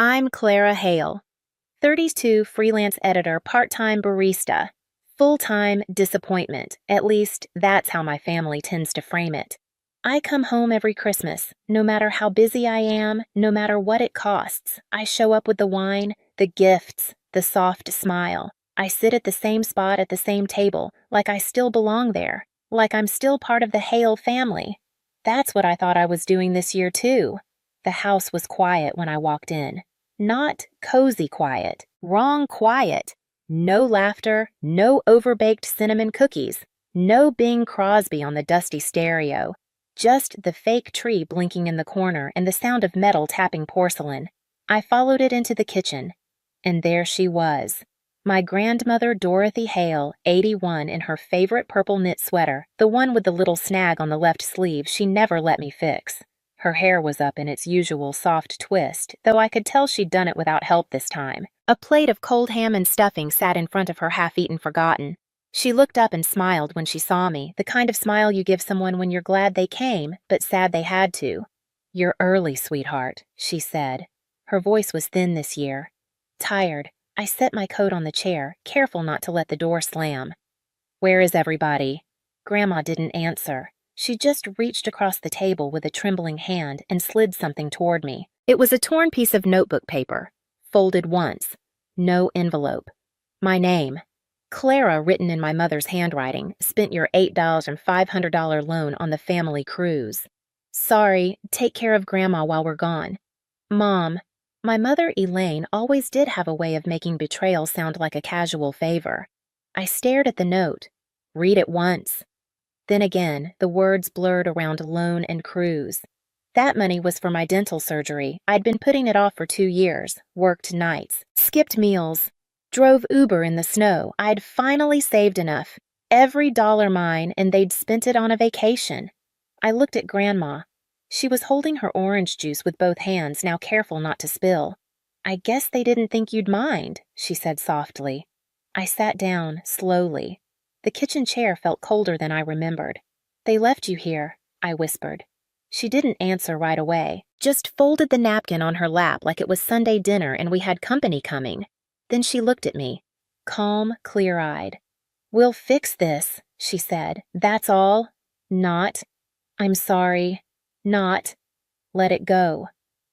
I'm Clara Hale, 32 freelance editor, part-time barista, full-time disappointment. At least, that's how my family tends to frame it. I come home every Christmas, no matter how busy I am, no matter what it costs. I show up with the wine, the gifts, the soft smile. I sit at the same spot at the same table, like I still belong there, like I'm still part of the Hale family. That's what I thought I was doing this year, too. The house was quiet when I walked in. Not cozy quiet, wrong quiet. No laughter, no overbaked cinnamon cookies, no Bing Crosby on the dusty stereo. Just the fake tree blinking in the corner and the sound of metal tapping porcelain. I followed it into the kitchen, and there she was. My grandmother Dorothy Hale, 81, in her favorite purple knit sweater, the one with the little snag on the left sleeve she never let me fix. Her hair was up in its usual soft twist, though I could tell she'd done it without help this time. A plate of cold ham and stuffing sat in front of her, half-eaten forgotten. She looked up and smiled when she saw me, the kind of smile you give someone when you're glad they came, but sad they had to. "You're early, sweetheart," she said. Her voice was thin this year. Tired, I set my coat on the chair, careful not to let the door slam. "Where is everybody?" Grandma didn't answer. She just reached across the table with a trembling hand and slid something toward me. It was a torn piece of notebook paper, folded once. No envelope. My name. Clara, written in my mother's handwriting, spent your $8 and $500 loan on the family cruise. Sorry, take care of Grandma while we're gone. Mom. My mother, Elaine, always did have a way of making betrayal sound like a casual favor. I stared at the note. Read it once. Then again, the words blurred around loan and cruise. That money was for my dental surgery. I'd been putting it off for 2 years, worked nights, skipped meals, drove Uber in the snow. I'd finally saved enough. Every dollar mine, and they'd spent it on a vacation. I looked at Grandma. She was holding her orange juice with both hands, now careful not to spill. "I guess they didn't think you'd mind," she said softly. I sat down, slowly. The kitchen chair felt colder than I remembered. "They left you here," I whispered. She didn't answer right away, just folded the napkin on her lap like it was Sunday dinner and we had company coming. Then she looked at me, calm, clear-eyed. "We'll fix this," she said. "That's all." Not, "I'm sorry." Not, "Let it go."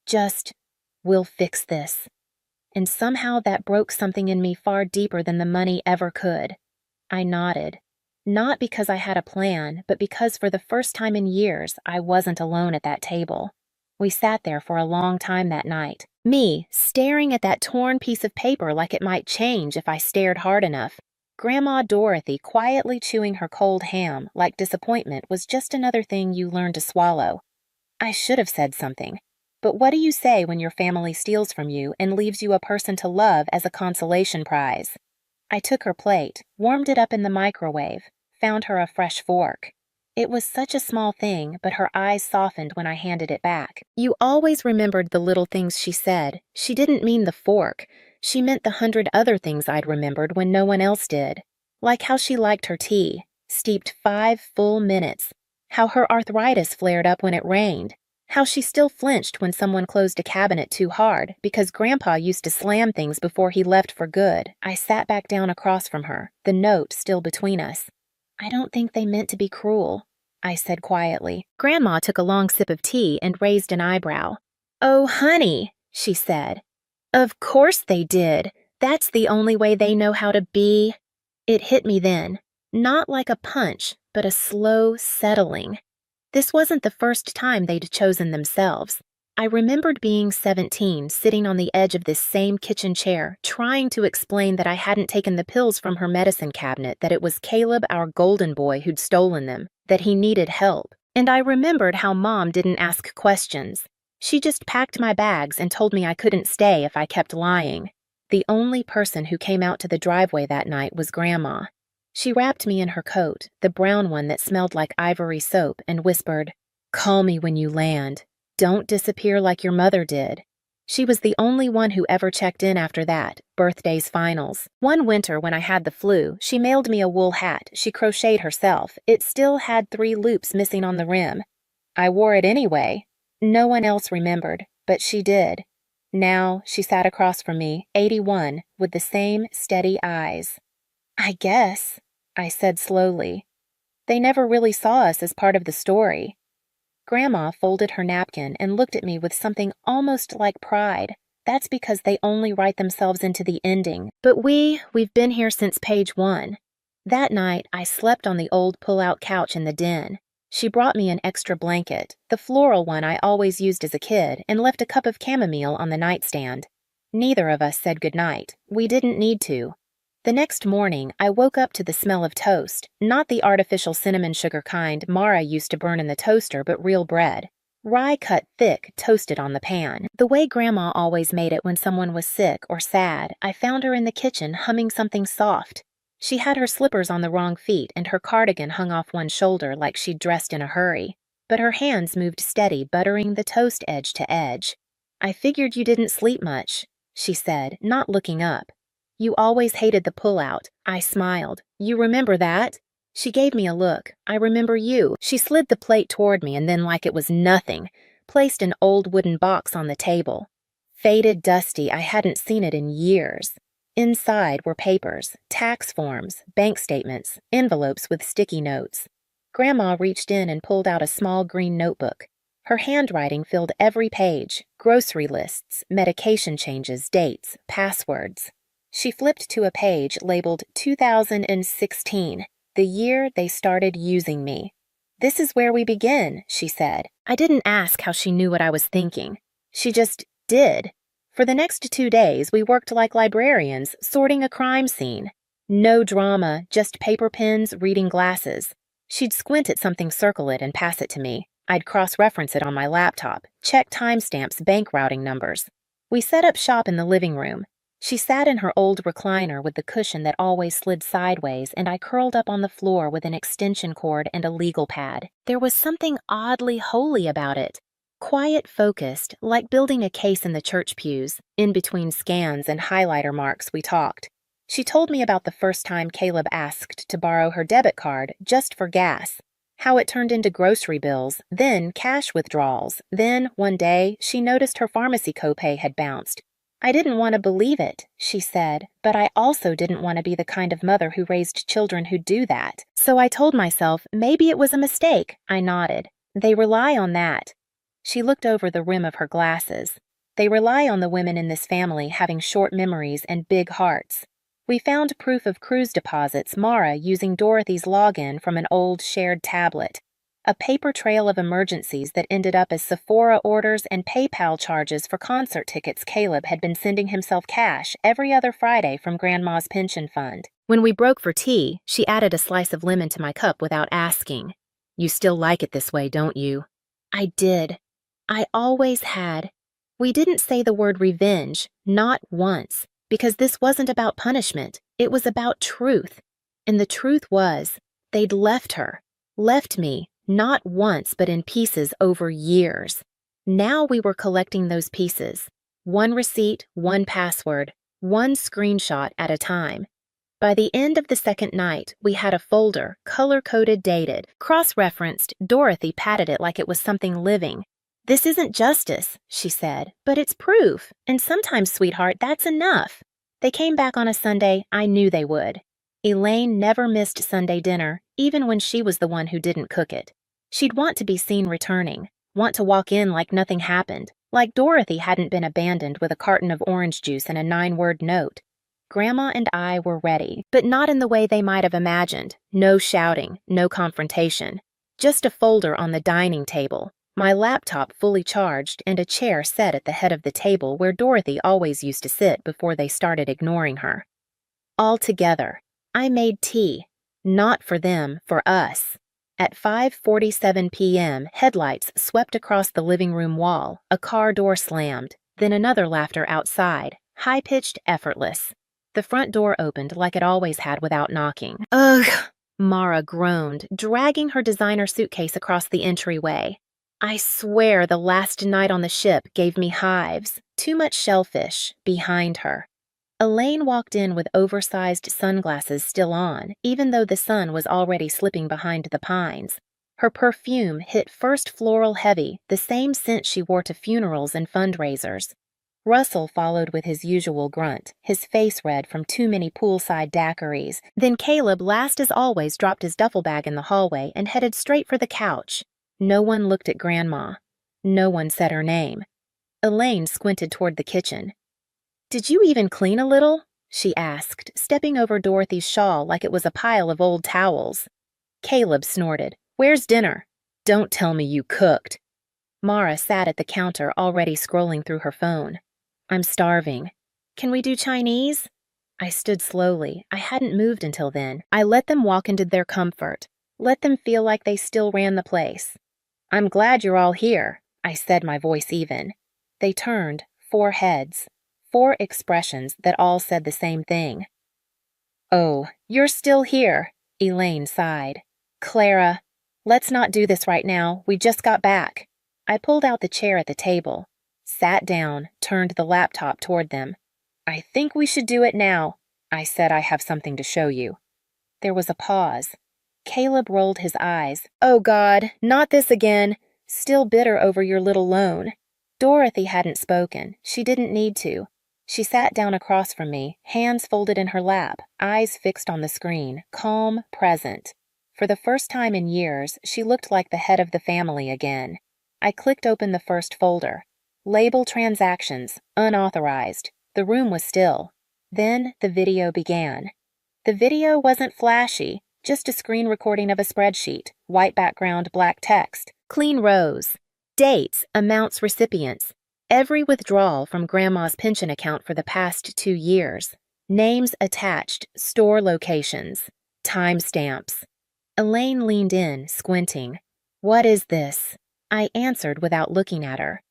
Just, "We'll fix this." And somehow that broke something in me far deeper than the money ever could. I nodded. Not because I had a plan, but because for the first time in years, I wasn't alone at that table. We sat there for a long time that night. Me, staring at that torn piece of paper like it might change if I stared hard enough. Grandma Dorothy quietly chewing her cold ham, like disappointment was just another thing you learn to swallow. I should have said something. But what do you say when your family steals from you and leaves you a person to love as a consolation prize? I took her plate, warmed it up in the microwave, found her a fresh fork. It was such a small thing, but her eyes softened when I handed it back. You always remembered the little things she said. She didn't mean the fork. She meant the 100 other things I'd remembered when no one else did. Like how she liked her tea, steeped 5 full minutes. How her arthritis flared up when it rained. How she still flinched when someone closed a cabinet too hard because Grandpa used to slam things before he left for good. I sat back down across from her, the note still between us. "I don't think they meant to be cruel," I said quietly. Grandma took a long sip of tea and raised an eyebrow. "Oh, honey," she said. "Of course they did. That's the only way they know how to be." It hit me then, not like a punch, but a slow settling. This wasn't the first time they'd chosen themselves. I remembered being 17, sitting on the edge of this same kitchen chair, trying to explain that I hadn't taken the pills from her medicine cabinet, that it was Caleb, our golden boy, who'd stolen them, that he needed help. And I remembered how Mom didn't ask questions. She just packed my bags and told me I couldn't stay if I kept lying. The only person who came out to the driveway that night was Grandma. She wrapped me in her coat, the brown one that smelled like ivory soap, and whispered, "Call me when you land. Don't disappear like your mother did." She was the only one who ever checked in after that, birthdays finals. One winter when I had the flu, she mailed me a wool hat she crocheted herself. It still had 3 loops missing on the rim. I wore it anyway. No one else remembered, but she did. Now she sat across from me, 81, with the same steady eyes. I guess, I said slowly. They never really saw us as part of the story. Grandma folded her napkin and looked at me with something almost like pride. That's because they only write themselves into the ending. But we've been here since page 1. That night, I slept on the old pull-out couch in the den. She brought me an extra blanket, the floral one I always used as a kid, and left a cup of chamomile on the nightstand. Neither of us said goodnight. We didn't need to. The next morning, I woke up to the smell of toast, not the artificial cinnamon sugar kind Mara used to burn in the toaster, but real bread. Rye cut thick, toasted on the pan. The way Grandma always made it when someone was sick or sad, I found her in the kitchen humming something soft. She had her slippers on the wrong feet and her cardigan hung off one shoulder like she'd dressed in a hurry, but her hands moved steady, buttering the toast edge to edge. "I figured you didn't sleep much," she said, not looking up. "You always hated the pull-out." I smiled. "You remember that?" She gave me a look. "I remember you." She slid the plate toward me and then, like it was nothing, placed an old wooden box on the table. Faded, dusty, I hadn't seen it in years. Inside were papers, tax forms, bank statements, envelopes with sticky notes. Grandma reached in and pulled out a small green notebook. Her handwriting filled every page: grocery lists, medication changes, dates, passwords. She flipped to a page labeled 2016, the year they started using me. "This is where we begin," she said. I didn't ask how she knew what I was thinking. She just did. For the next 2 days, we worked like librarians, sorting a crime scene. No drama, just paper pens, reading glasses. She'd squint at something, circle it, and pass it to me. I'd cross-reference it on my laptop, check timestamps, bank routing numbers. We set up shop in the living room. She sat in her old recliner with the cushion that always slid sideways, and I curled up on the floor with an extension cord and a legal pad. There was something oddly holy about it. Quiet, focused, like building a case in the church pews. In between scans and highlighter marks, we talked. She told me about the first time Caleb asked to borrow her debit card just for gas, how it turned into grocery bills, then cash withdrawals. Then, one day, she noticed her pharmacy copay had bounced. "I didn't want to believe it," she said, "but I also didn't want to be the kind of mother who raised children who'd do that. So I told myself maybe it was a mistake." I nodded. "They rely on that." She looked over the rim of her glasses. "They rely on the women in this family having short memories and big hearts. We found proof of cruise deposits, Mara using Dorothy's login from an old shared tablet. A paper trail of emergencies that ended up as Sephora orders and PayPal charges for concert tickets Caleb had been sending himself cash every other Friday from Grandma's pension fund. When we broke for tea, she added a slice of lemon to my cup without asking. "You still like it this way, don't you?" I did. I always had. We didn't say the word revenge, not once, because this wasn't about punishment. It was about truth. And the truth was, they'd left her. Left me, not once but in pieces over years. Now we were collecting those pieces. One receipt, one password, one screenshot at a time. By the end of the second night, we had a folder, color-coded, dated, cross-referenced. Dorothy patted it like it was something living. "This isn't justice," she said, "but it's proof. And sometimes, sweetheart, that's enough." They came back on a Sunday. I knew they would. Elaine never missed Sunday dinner, even when she was the one who didn't cook it. She'd want to be seen returning, want to walk in like nothing happened, like Dorothy hadn't been abandoned with a carton of orange juice and a 9-word note. Grandma and I were ready, but not in the way they might have imagined. No shouting, no confrontation. Just a folder on the dining table, my laptop fully charged, and a chair set at the head of the table where Dorothy always used to sit before they started ignoring her. All together, I made tea. Not for them, for us. At 5:47 p.m., headlights swept across the living room wall, a car door slammed, then another laughter outside, high-pitched, effortless. The front door opened like it always had without knocking. "Ugh," Mara groaned, dragging her designer suitcase across the entryway. I swear the last night on the ship gave me hives, too much shellfish, behind her. Elaine walked in with oversized sunglasses still on, even though the sun was already slipping behind the pines. Her perfume hit first floral heavy, the same scent she wore to funerals and fundraisers. Russell followed with his usual grunt, his face red from too many poolside daiquiris. Then Caleb, last as always, dropped his duffel bag in the hallway and headed straight for the couch. No one looked at Grandma. No one said her name. Elaine squinted toward the kitchen. "Did you even clean a little?" she asked, stepping over Dorothy's shawl like it was a pile of old towels. Caleb snorted. "Where's dinner?" "Don't tell me you cooked." Mara sat at the counter, already scrolling through her phone. "I'm starving." "Can we do Chinese?" I stood slowly. I hadn't moved until then. I let them walk into their comfort. Let them feel like they still ran the place. "I'm glad you're all here," I said, my voice even. They turned, 4 heads, 4 expressions that all said the same thing. "Oh, you're still here," Elaine sighed. "Clara, let's not do this right now. We just got back." I pulled out the chair at the table, sat down, turned the laptop toward them. "I think we should do it now," I said. "I have something to show you." There was a pause. Caleb rolled his eyes. "Oh God, not this again. Still bitter over your little loan." Dorothy hadn't spoken. She didn't need to. She sat down across from me, hands folded in her lap, eyes fixed on the screen, calm, present. For the first time in years, she looked like the head of the family again. I clicked open the first folder. Label transactions, unauthorized. The room was still. Then the video began. The video wasn't flashy, just a screen recording of a spreadsheet, white background, black text, clean rows, dates, amounts, recipients, every withdrawal from Grandma's pension account for the past 2 years, names attached, store locations, timestamps. Elaine leaned in, squinting. "What is this?" I answered without looking at her.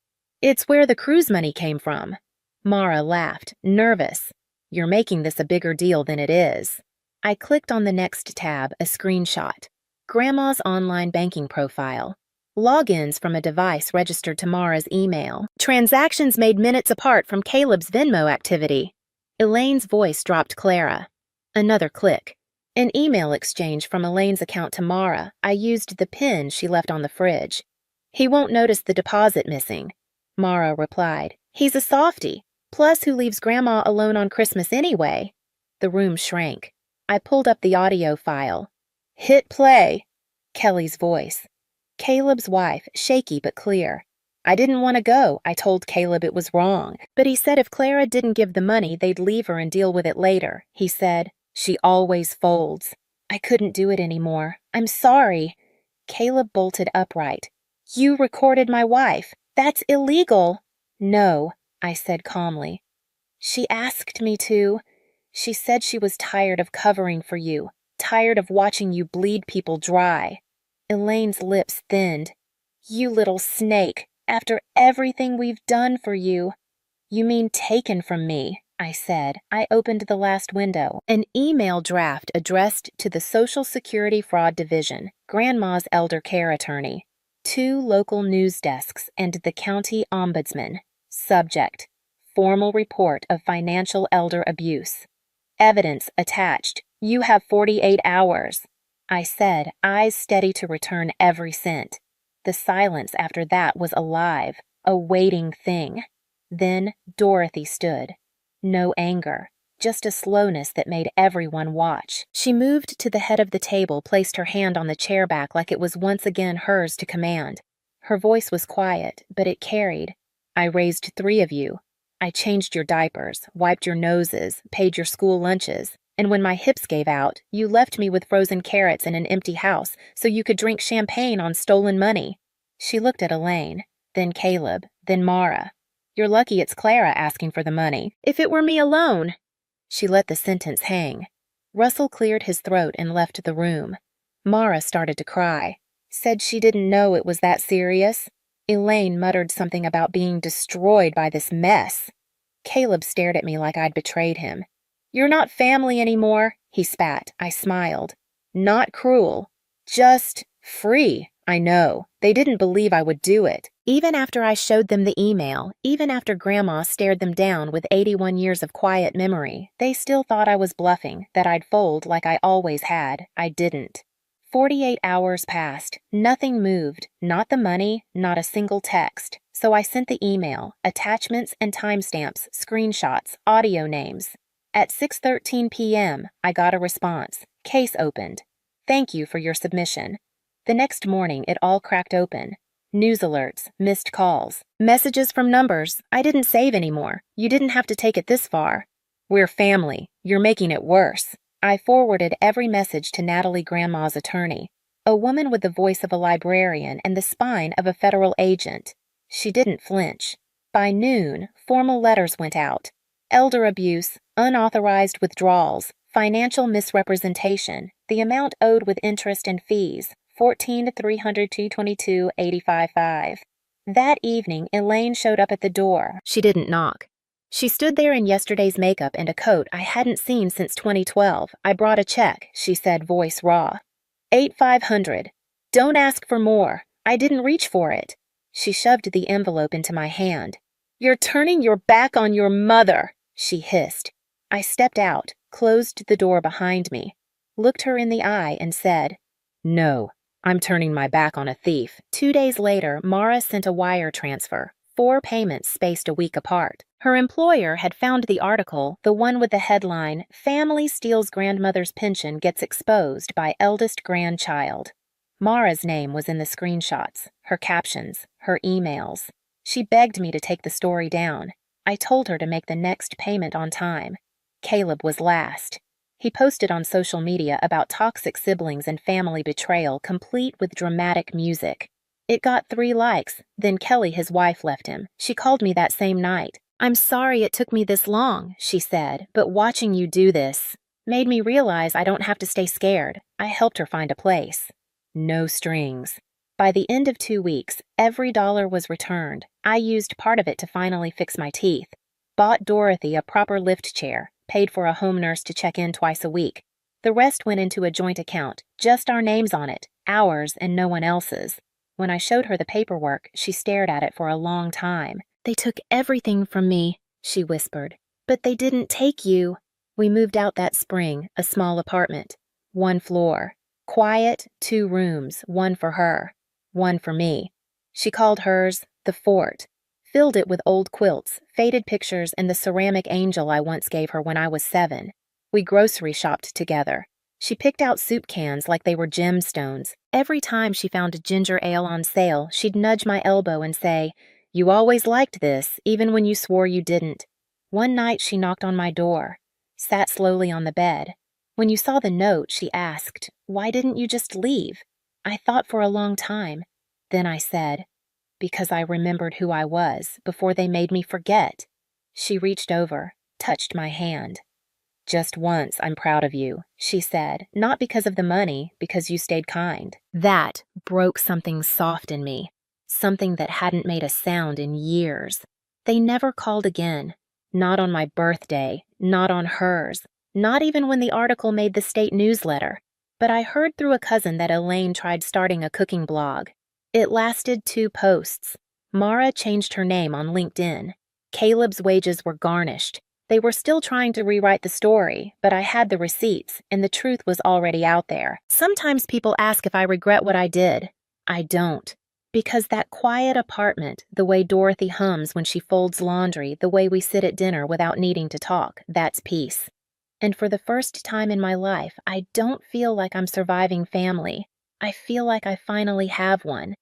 "It's where the cruise money came from." Mara laughed, nervous. "You're making this a bigger deal than it is." I clicked on the next tab, a screenshot. Grandma's online banking profile. Logins from a device registered to Mara's email. Transactions made minutes apart from Caleb's Venmo activity. Elaine's voice dropped Clara. Another click. An email exchange from Elaine's account to Mara. I used the pin she left on the fridge. "He won't notice the deposit missing." Mara replied. "He's a softie. Plus, who leaves Grandma alone on Christmas anyway?" The room shrank. I pulled up the audio file. "Hit play." Kelly's voice. Caleb's wife, shaky but clear. "I didn't want to go. I told Caleb it was wrong. But he said if Clara didn't give the money, they'd leave her and deal with it later. He said, 'She always folds.' I couldn't do it anymore. I'm sorry." Caleb bolted upright. "You recorded my wife. That's illegal." "No," I said calmly. "She asked me to. She said she was tired of covering for you, tired of watching you bleed people dry." Elaine's lips thinned. "You little snake, after everything we've done for you." "You mean taken from me," I said. I opened the last window. An email draft addressed to the Social Security Fraud Division, Grandma's elder care attorney, 2 local news desks, and the county ombudsman. Subject: formal report of financial elder abuse. Evidence attached. You have 48 hours. I said, eyes steady to return every cent. The silence after that was alive, a waiting thing. Then Dorothy stood. No anger, just a slowness that made everyone watch. She moved to the head of the table, placed her hand on the chair back like it was once again hers to command. Her voice was quiet, but it carried. "I raised 3 of you. I changed your diapers, wiped your noses, paid your school lunches. And when my hips gave out, you left me with frozen carrots in an empty house so you could drink champagne on stolen money." She looked at Elaine, then Caleb, then Mara. "You're lucky it's Clara asking for the money. If it were me alone." She let the sentence hang. Russell cleared his throat and left the room. Mara started to cry. Said she didn't know it was that serious. Elaine muttered something about being destroyed by this mess. Caleb stared at me like I'd betrayed him. "You're not family anymore," he spat. I smiled. "Not cruel. Just free. I know. They didn't believe I would do it. Even after I showed them the email, even after Grandma stared them down with 81 years of quiet memory, they still thought I was bluffing, that I'd fold like I always had. I didn't. 48 hours passed. Nothing moved. Not the money, not a single text. So I sent the email, attachments and timestamps, screenshots, audio names. At 6:13 p.m., I got a response. Case opened. Thank you for your submission. The next morning, it all cracked open. News alerts, missed calls, messages from numbers I didn't save anymore. You didn't have to take it this far. We're family. You're making it worse. I forwarded every message to Natalie Grandma's attorney, a woman with the voice of a librarian and the spine of a federal agent. She didn't flinch. By noon, formal letters went out. Elder abuse, unauthorized withdrawals, financial misrepresentation, the amount owed with interest and fees, $14,322.85. That evening, Elaine showed up at the door. She didn't knock. She stood there in yesterday's makeup and a coat I hadn't seen since 2012. I brought a check, she said, voice raw. $8,500. Don't ask for more. I didn't reach for it. She shoved the envelope into my hand. You're turning your back on your mother, she hissed. I stepped out, closed the door behind me, looked her in the eye and said, No, I'm turning my back on a thief. 2 days later, Mara sent a wire transfer, 4 payments spaced a week apart. Her employer had found the article, the one with the headline, Family Steals Grandmother's Pension Gets Exposed by Eldest Grandchild. Mara's name was in the screenshots, her captions, her emails. She begged me to take the story down. I told her to make the next payment on time. Caleb was last. He posted on social media about toxic siblings and family betrayal, complete with dramatic music. It got 3 likes, then Kelly, his wife, left him. She called me that same night. I'm sorry it took me this long, she said, but watching you do this made me realize I don't have to stay scared. I helped her find a place. No strings. By the end of 2 weeks, every dollar was returned. I used part of it to finally fix my teeth. Bought Dorothy a proper lift chair, paid for a home nurse to check in twice a week. The rest went into a joint account, just our names on it, ours and no one else's. When I showed her the paperwork, she stared at it for a long time. They took everything from me, she whispered. But they didn't take you. We moved out that spring, a small apartment. 1 floor. Quiet, 2 rooms, 1 for her, 1 for me. She called hers the fort. Filled it with old quilts, faded pictures, and the ceramic angel I once gave her when I was 7. We grocery shopped together. She picked out soup cans like they were gemstones. Every time she found a ginger ale on sale, she'd nudge my elbow and say, You always liked this, even when you swore you didn't. One night she knocked on my door, sat slowly on the bed. When you saw the note, she asked, Why didn't you just leave? I thought for a long time. Then I said, Because I remembered who I was before they made me forget. She reached over, touched my hand. Just once, I'm proud of you, she said, not because of the money, because you stayed kind. That broke something soft in me, something that hadn't made a sound in years. They never called again, not on my birthday, not on hers, not even when the article made the state newsletter. But I heard through a cousin that Elaine tried starting a cooking blog. It lasted 2 posts. Mara changed her name on LinkedIn. Caleb's wages were garnished. They were still trying to rewrite the story, but I had the receipts, and the truth was already out there. Sometimes people ask if I regret what I did. I don't. Because that quiet apartment, the way Dorothy hums when she folds laundry, the way we sit at dinner without needing to talk, that's peace. And for the first time in my life, I don't feel like I'm surviving family. I feel like I finally have one.